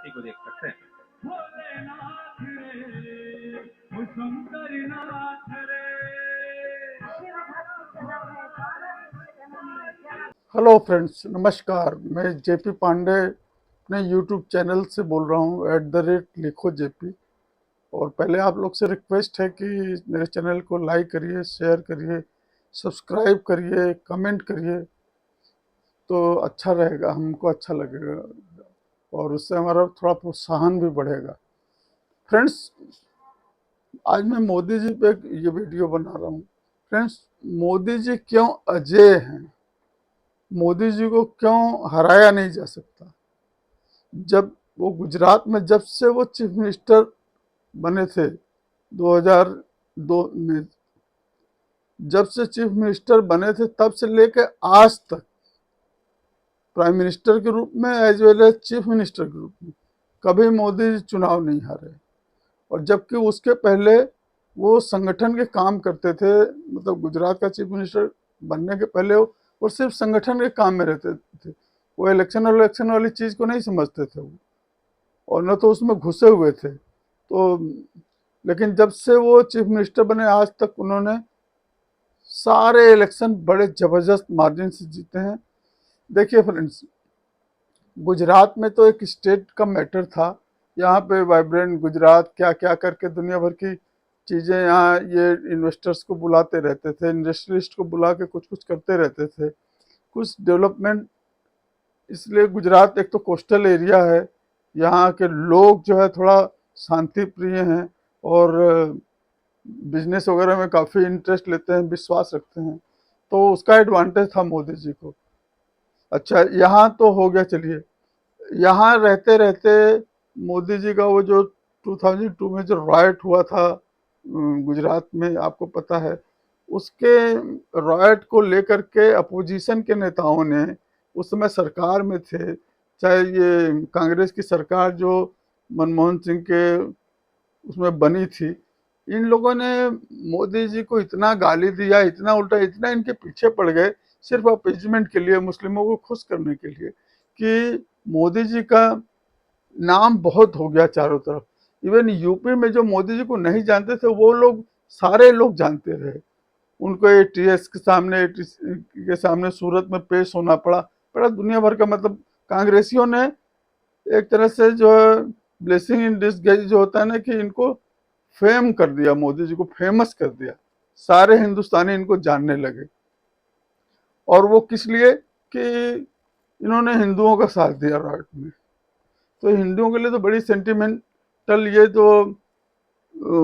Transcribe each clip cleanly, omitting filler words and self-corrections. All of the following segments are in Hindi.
इसी को देख सकते हैं। हेलो फ्रेंड्स, नमस्कार। मैं जेपी पांडे अपने यूट्यूब चैनल से बोल रहा हूँ @लिखो जेपी। और पहले आप लोग से रिक्वेस्ट है कि मेरे चैनल को लाइक करिए, शेयर करिए, सब्सक्राइब करिए, कमेंट करिए, तो अच्छा रहेगा, हमको अच्छा लगेगा और उससे हमारा थोड़ा प्रोत्साहन भी बढ़ेगा। फ्रेंड्स, आज मैं मोदी जी पे ये वीडियो बना रहा हूँ। फ्रेंड्स, मोदी जी क्यों अजेय हैं? मोदी जी को क्यों हराया नहीं जा सकता? जब वो गुजरात में, जब से वो चीफ मिनिस्टर बने थे 2002 में, जब से चीफ मिनिस्टर बने थे तब से लेकर आज तक प्राइम मिनिस्टर के रूप में as well as chief minister के रूप में कभी मोदी जी चुनाव नहीं हारे। और जबकि उसके पहले वो संगठन के काम करते थे, मतलब गुजरात का चीफ मिनिस्टर बनने के पहले वो सिर्फ संगठन के काम में रहते थे। वो इलेक्शन वाली चीज़ को नहीं समझते थे वो, और न तो उसमें घुसे हुए थे। तो लेकिन जब से वो चीफ मिनिस्टर बने आज तक उन्होंने सारे इलेक्शन बड़े जबरदस्त मार्जिन से जीते हैं। देखिए फ्रेंड्स, गुजरात में तो एक स्टेट का मैटर था। यहाँ पे वाइब्रेंट गुजरात क्या क्या करके दुनिया भर की चीज़ें, यहाँ ये इन्वेस्टर्स को बुलाते रहते थे, इंडस्ट्रियलिस्ट को बुला के कुछ कुछ करते रहते थे, कुछ डेवलपमेंट। इसलिए गुजरात एक तो कोस्टल एरिया है, यहाँ के लोग जो है थोड़ा शांति प्रिय हैं और बिजनेस वगैरह में काफ़ी इंटरेस्ट लेते हैं, विश्वास रखते हैं। तो उसका एडवांटेज था मोदी जी को। अच्छा, यहाँ तो हो गया। चलिए, यहाँ रहते रहते मोदी जी का वो जो 2002 में जो रायट हुआ था गुजरात में, आपको पता है, उसके रायट को लेकर के अपोजिशन के नेताओं ने, उस समय सरकार में थे, चाहे ये कांग्रेस की सरकार जो मनमोहन सिंह के उसमें बनी थी, इन लोगों ने मोदी जी को इतना गाली दिया, इतना उल्टा, इतना इनके पीछे पड़ गए सिर्फ अपीजमेंट के लिए, मुस्लिमों को खुश करने के लिए, कि मोदी जी का नाम बहुत हो गया चारों तरफ। इवन यूपी में जो मोदी जी को नहीं जानते थे वो लोग, सारे लोग जानते रहे। उनको एटीएस के सामने, ATS के सामने सूरत में पेश होना पड़ा। बड़ा दुनिया भर का, मतलब कांग्रेसियों ने एक तरह से जो ब्लेसिंग इन डिसगाइज जो होता है ना, कि इनको फेम कर दिया, मोदी जी को फेमस कर दिया। सारे हिंदुस्तानी इनको जानने लगे। और वो किस लिए? कि इन्होंने हिंदुओं का साथ दिया राइट में। तो हिंदुओं के लिए तो बड़ी सेंटिमेंटल, ये तो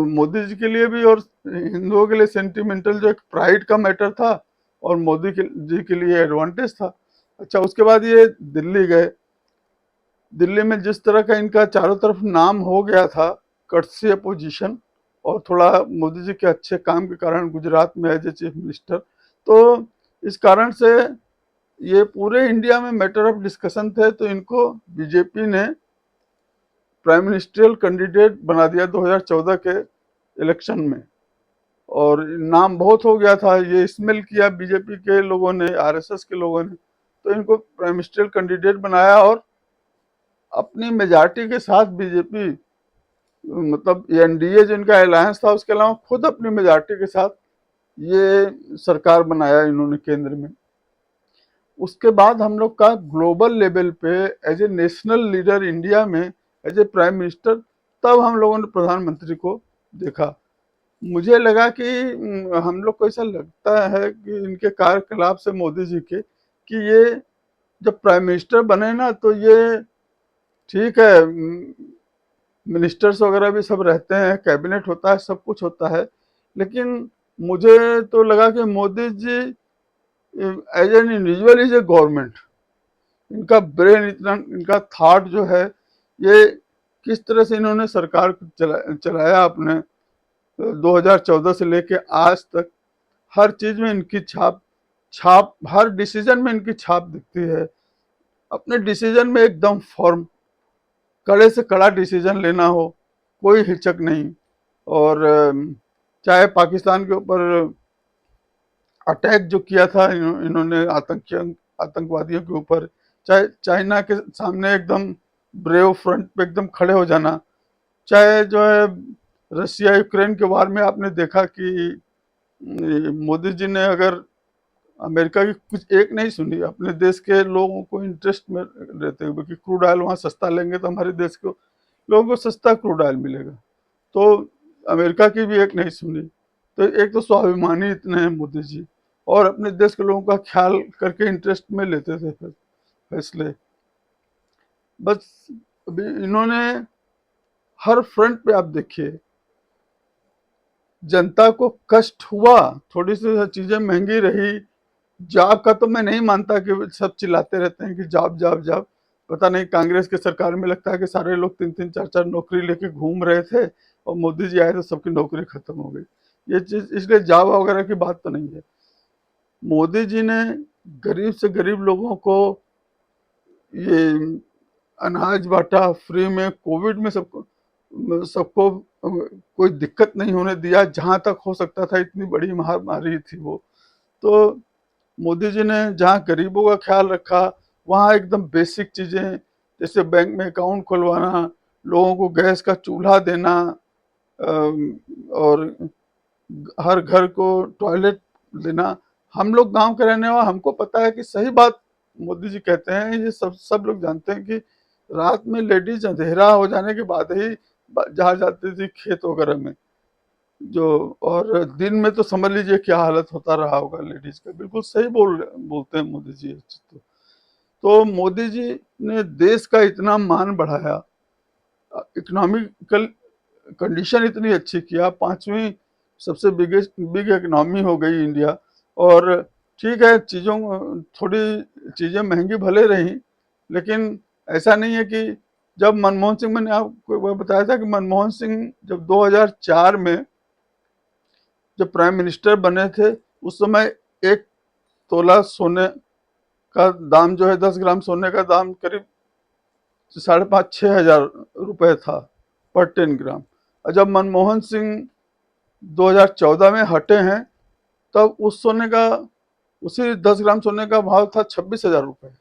मोदी जी के लिए भी और हिंदुओं के लिए सेंटिमेंटल, जो एक प्राइड का मैटर था और मोदी जी के लिए एडवांटेज था। अच्छा, उसके बाद ये दिल्ली गए। दिल्ली में जिस तरह का इनका चारों तरफ नाम हो गया था, कर्टसी अपोजिशन, और थोड़ा मोदी जी के अच्छे काम के कारण गुजरात में एज ए चीफ मिनिस्टर, तो इस कारण से ये पूरे इंडिया में मैटर ऑफ डिस्कशन थे। तो इनको बीजेपी ने प्राइम मिनिस्ट्रियल कैंडिडेट बना दिया 2014 के इलेक्शन में, और नाम बहुत हो गया था। ये स्मेल किया बीजेपी के लोगों ने, आरएसएस के लोगों ने, तो इनको प्राइम मिनिस्ट्रियल कैंडिडेट बनाया और अपनी मेजॉरिटी के साथ बीजेपी, मतलब एनडीए जो इनका अलायंस था, उसके अलावा खुद अपनी मेजॉरिटी के साथ ये सरकार बनाया इन्होंने केंद्र में। उसके बाद हम लोग का ग्लोबल लेवल पे as a national leader India में, एज ए प्राइम मिनिस्टर, तब हम लोगों ने प्रधानमंत्री को देखा। मुझे लगा कि हम लोग को ऐसा लगता है कि इनके कार्यकलाप से मोदी जी के, कि ये जब प्राइम मिनिस्टर बने ना, तो ये ठीक है, मिनिस्टर्स वगैरह भी सब रहते हैं, कैबिनेट होता है, सब कुछ होता है, लेकिन मुझे तो लगा कि Modi ji as an individual is a government. इनका ब्रेन इतना, इनका थॉट जो है, ये किस तरह से इन्होंने सरकार को चलाया अपने 2014 से लेके आज तक, हर चीज में इनकी छाप छाप हर डिसीजन में इनकी छाप दिखती है। अपने डिसीजन में एकदम फॉर्म, कड़े से कड़ा डिसीजन लेना हो, कोई हिचक नहीं। और चाहे पाकिस्तान के ऊपर अटैक जो किया था इन्होंने आतंकवादियों के ऊपर, चाहे चाइना के सामने एकदम ब्रेव फ्रंट पे एकदम खड़े हो जाना। चाहे जो है रशिया यूक्रेन के वार में आपने देखा कि मोदी जी ने अगर अमेरिका की कुछ एक नहीं सुनी, अपने देश के लोगों को इंटरेस्ट में रहते हुए कि क्रूड ऑयल वहाँ सस्ता लेंगे तो हमारे देश को लोगों को सस्ता क्रूड ऑयल मिलेगा, तो अमेरिका की भी एक नहीं सुनी। तो एक तो स्वाभिमानी इतने हैं मोदी जी, और अपने देश के लोगों का ख्याल करके इंटरेस्ट में लेते थे फैसले। बस अभी इन्होंने हर फ्रंट पे आप देखिए, जनता को कष्ट हुआ, थोड़ी सी चीजें महंगी रही। जॉब का तो मैं नहीं मानता कि सब चिल्लाते रहते हैं कि जॉब जॉब जॉब। पता नहीं कांग्रेस के सरकार में लगता है कि सारे लोग 3-3 4-4 नौकरी लेके घूम रहे थे और मोदी जी आए तो सबकी नौकरी खत्म हो गई। ये चीज इसलिए जॉब वगैरह की बात तो नहीं है। मोदी जी ने गरीब से गरीब लोगों को ये अनाज बांटा फ्री में, कोविड में सबको सबको कोई दिक्कत नहीं होने दिया, जहां तक हो सकता था, इतनी बड़ी महामारी थी वो। तो मोदी जी ने जहाँ गरीबों का ख्याल रखा, वहाँ एकदम बेसिक चीजें जैसे बैंक में अकाउंट खुलवाना, लोगों को गैस का चूल्हा देना, और हर घर को टॉयलेट देना। हम लोग गांव के रहने वाले, हमको पता है कि सही बात मोदी जी कहते हैं, ये सब लोग जानते हैं कि रात में लेडीज अंधेरा हो जाने के बाद ही जहाँ जाती थी खेत वगैरह में, जो और दिन में तो समझ लीजिए क्या हालत होता रहा होगा लेडीज का। बिल्कुल सही बोलते हैं मोदी जी। तो मोदी जी ने देश का इतना मान बढ़ाया, इकोनॉमिकल कंडीशन इतनी अच्छी किया, 5वीं सबसे बिग इकोनॉमी हो गई इंडिया। और ठीक है, चीज़ों थोड़ी चीज़ें महंगी भले रही, लेकिन ऐसा नहीं है कि जब मनमोहन सिंह, मैंने आपको बताया था कि मनमोहन सिंह जब 2004 में जब प्राइम मिनिस्टर बने थे, उस समय 1 तोला सोने का दाम जो है, 10 ग्राम सोने का दाम करीब 5,500-6,000 रुपए था पर 10 ग्राम। और जब मनमोहन सिंह 2014 में हटे हैं, तब उस सोने का, उसी 10 ग्राम सोने का भाव था 26,000 रुपए,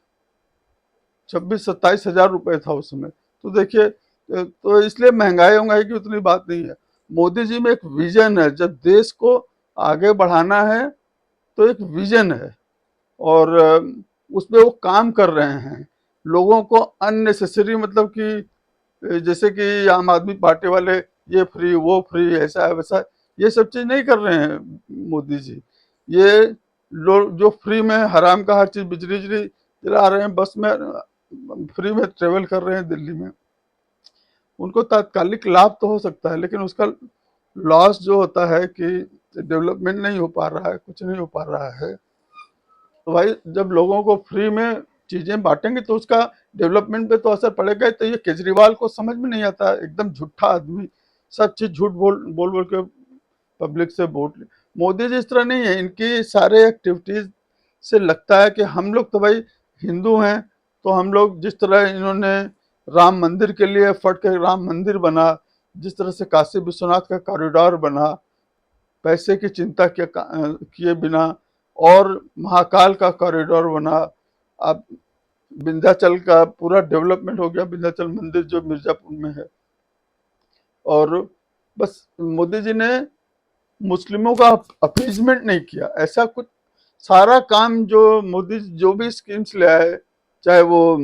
26-27 हजार रुपए था उस समय। तो देखिए, तो इसलिए महंगाई वंगाई की उतनी बात नहीं है। मोदी जी में एक विजन है, जब देश को आगे बढ़ाना है तो एक विजन है, और उस पे वो काम कर रहे हैं। लोगों को अननेसेसरी, मतलब कि जैसे कि आम आदमी पार्टी वाले ये फ्री वो फ्री ऐसा है वैसा, ये सब चीज नहीं कर रहे हैं मोदी जी। ये लोग जो फ्री में हराम का हर चीज, बिजली बिजली दिला रहे हैं, बस में फ्री में ट्रेवल कर रहे हैं दिल्ली में, उनको तात्कालिक लाभ तो हो सकता है, लेकिन उसका लॉस जो होता है कि डेवलपमेंट नहीं हो पा रहा है, कुछ नहीं हो पा रहा है। तो भाई जब लोगों को फ्री में चीजें बांटेंगे तो उसका डेवलपमेंट पे तो असर पड़ेगा ही। तो ये केजरीवाल को समझ में नहीं आता, एकदम झूठा आदमी, सब चीज झूठ बोल बोल बोल के पब्लिक से वोट। मोदी जी इस तरह नहीं है, इनकी सारे एक्टिविटीज से लगता है कि हम लोग तो भाई हिंदू हैं, तो हम लोग जिस तरह इन्होंने राम मंदिर के लिए फट के राम मंदिर बना, जिस तरह से काशी विश्वनाथ का कॉरिडोर बना, पैसे की चिंता किए बिना, और महाकाल का कॉरिडोर बना। अब विंध्याचल का पूरा डेवलपमेंट हो गया, विंध्याचल मंदिर जो मिर्जापुर में है। और बस मोदी जी ने मुस्लिमों का अपीजमेंट नहीं किया, ऐसा कुछ। सारा काम जो मोदी जो भी स्कीम्स ले आए, चाहे वो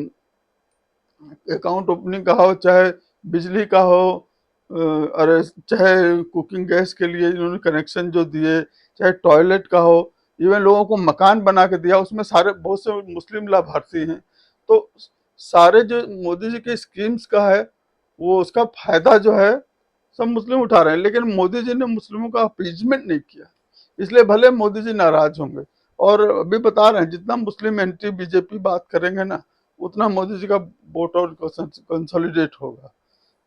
अकाउंट ओपनिंग का हो, चाहे बिजली का हो, अरे चाहे कुकिंग गैस के लिए इन्होंने कनेक्शन जो दिए, चाहे टॉयलेट का हो, इवन लोगों को मकान बना के दिया, उसमें सारे बहुत से मुस्लिम लाभार्थी हैं। तो सारे जो मोदी जी के स्कीम्स का है, वो उसका फायदा जो है सब मुस्लिम उठा रहे हैं, लेकिन मोदी जी ने मुस्लिमों का अपीजमेंट नहीं किया। इसलिए भले मोदी जी नाराज होंगे, और अभी बता रहे हैं जितना मुस्लिम एंटी बीजेपी बात करेंगे ना, उतना मोदी जी का वोट और कंसोलिडेट होगा।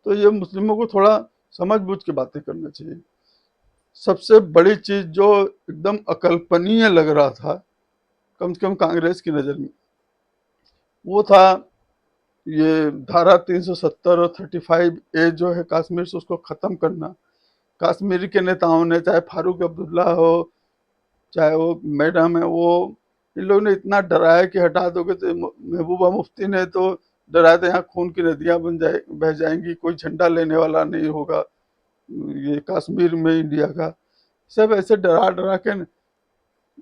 तो ये मुस्लिमों को थोड़ा समझ बूझ के बातें करना चाहिए। सबसे बड़ी चीज जो एकदम अकल्पनीय लग रहा था, कम से कम कांग्रेस की नजर में, वो था ये धारा 370 और 35A जो है कश्मीर से, उसको खत्म करना। कश्मीर के नेताओं ने, चाहे फारूक अब्दुल्ला हो, चाहे वो मैडम है, वो इन लोगों ने इतना डराया कि हटा दोगे, तो महबूबा मुफ्ती ने तो डराए थे यहाँ खून की नदियां बह जाएंगी, कोई झंडा लेने वाला नहीं होगा ये कश्मीर में इंडिया का, सब ऐसे डरा डरा के।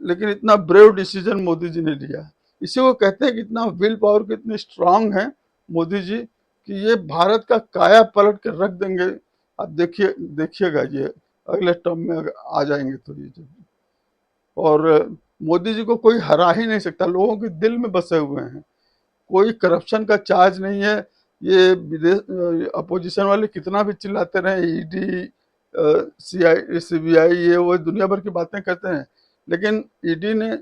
लेकिन इतना ब्रेव डिसीजन मोदी जी ने लिया, इसी को कहते हैं कि इतना विल पावर कितनी स्ट्रांग है मोदी जी कि ये भारत का काया पलट के रख देंगे। आप देखिएगा ये अगले टर्म में अगर आ जाएंगे तो ये जो, और मोदी जी को कोई हरा ही नहीं सकता, लोगों के दिल में बसे हुए हैं, कोई करप्शन का चार्ज नहीं है। ये विदेश अपोजिशन वाले कितना भी चिल्लाते रहे, ईडी सीबीआई ये वो दुनिया भर की बातें करते हैं, लेकिन ईडी ने,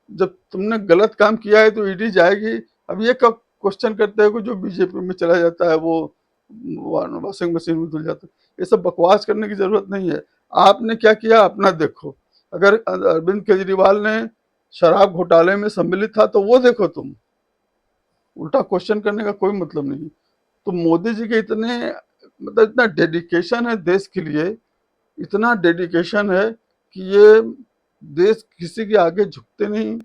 जब तुमने गलत काम किया है तो ईडी जाएगी। अब ये कब क्वेश्चन करते हैं कि जो बीजेपी में चला जाता है वो वॉशिंग मशीन में धुल जाता है, ये सब बकवास करने की जरूरत नहीं है। आपने क्या किया अपना देखो, अगर अरविंद केजरीवाल ने शराब घोटाले में सम्मिलित था तो वो देखो तुम, उल्टा क्वेश्चन करने का कोई मतलब नहीं। तो मोदी जी के इतने, मतलब इतना डेडिकेशन है देश के लिए, इतना डेडिकेशन है कि ये देश किसी के आगे झुकते नहीं,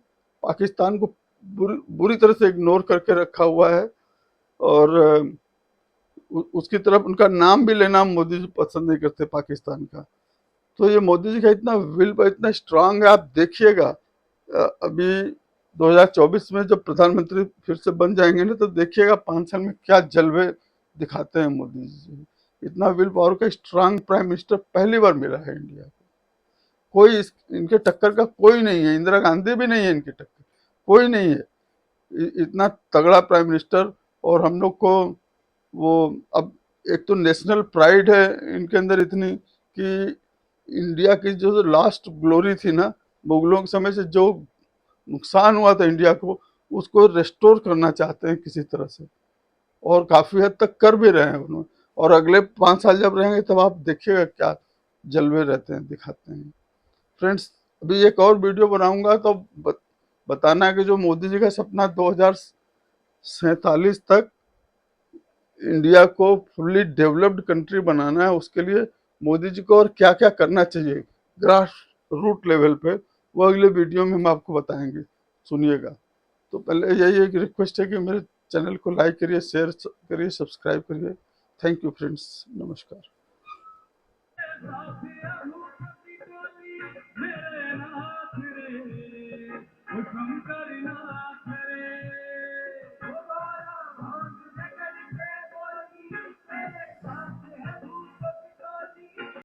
पाकिस्तान को बुरी तरह से इग्नोर करके रखा हुआ है, और उसकी तरफ उनका नाम भी लेना मोदी जी पसंद नहीं करते पाकिस्तान का। तो ये मोदी जी का इतना विल इतना स्ट्रांग है, आप देखिएगा अभी 2024 में जब प्रधानमंत्री फिर से बन जाएंगे ना, तो देखिएगा 5 साल में क्या जलवे दिखाते हैं मोदी जी। इतना विल पावर का स्ट्रांग प्राइम मिनिस्टर पहली बार मिला है इंडिया को, कोई इनके टक्कर का कोई नहीं है, इंदिरा गांधी भी नहीं है इनकी टक्कर, कोई नहीं है इतना तगड़ा प्राइम मिनिस्टर। और हम लोग को वो, अब एक तो नेशनल प्राइड है इनके अंदर इतनी कि इंडिया की जो लास्ट ग्लोरी थी ना, मुगलों के समय से जो नुकसान हुआ था इंडिया को, उसको रेस्टोर करना चाहते हैं किसी तरह से, और काफी हद तक कर भी रहे हैं उन्होंने। और अगले 5 साल जब रहेंगे तब आप देखिएगा क्या जलवे रहते हैं, दिखाते हैं। फ्रेंड्स, अभी एक और वीडियो बनाऊंगा तो बताना है कि जो मोदी जी का सपना 2047 तक इंडिया को फुल्ली डेवलप्ड कंट्री बनाना है, उसके लिए मोदी जी को और क्या क्या करना चाहिए ग्रास रूट लेवल पे, वो अगले वीडियो में हम आपको बताएंगे, सुनिएगा। तो पहले यही एक रिक्वेस्ट है कि मेरे चैनल को लाइक करिए, शेयर करिए, सब्सक्राइब करिए। थैंक यू फ्रेंड्स, नमस्कार।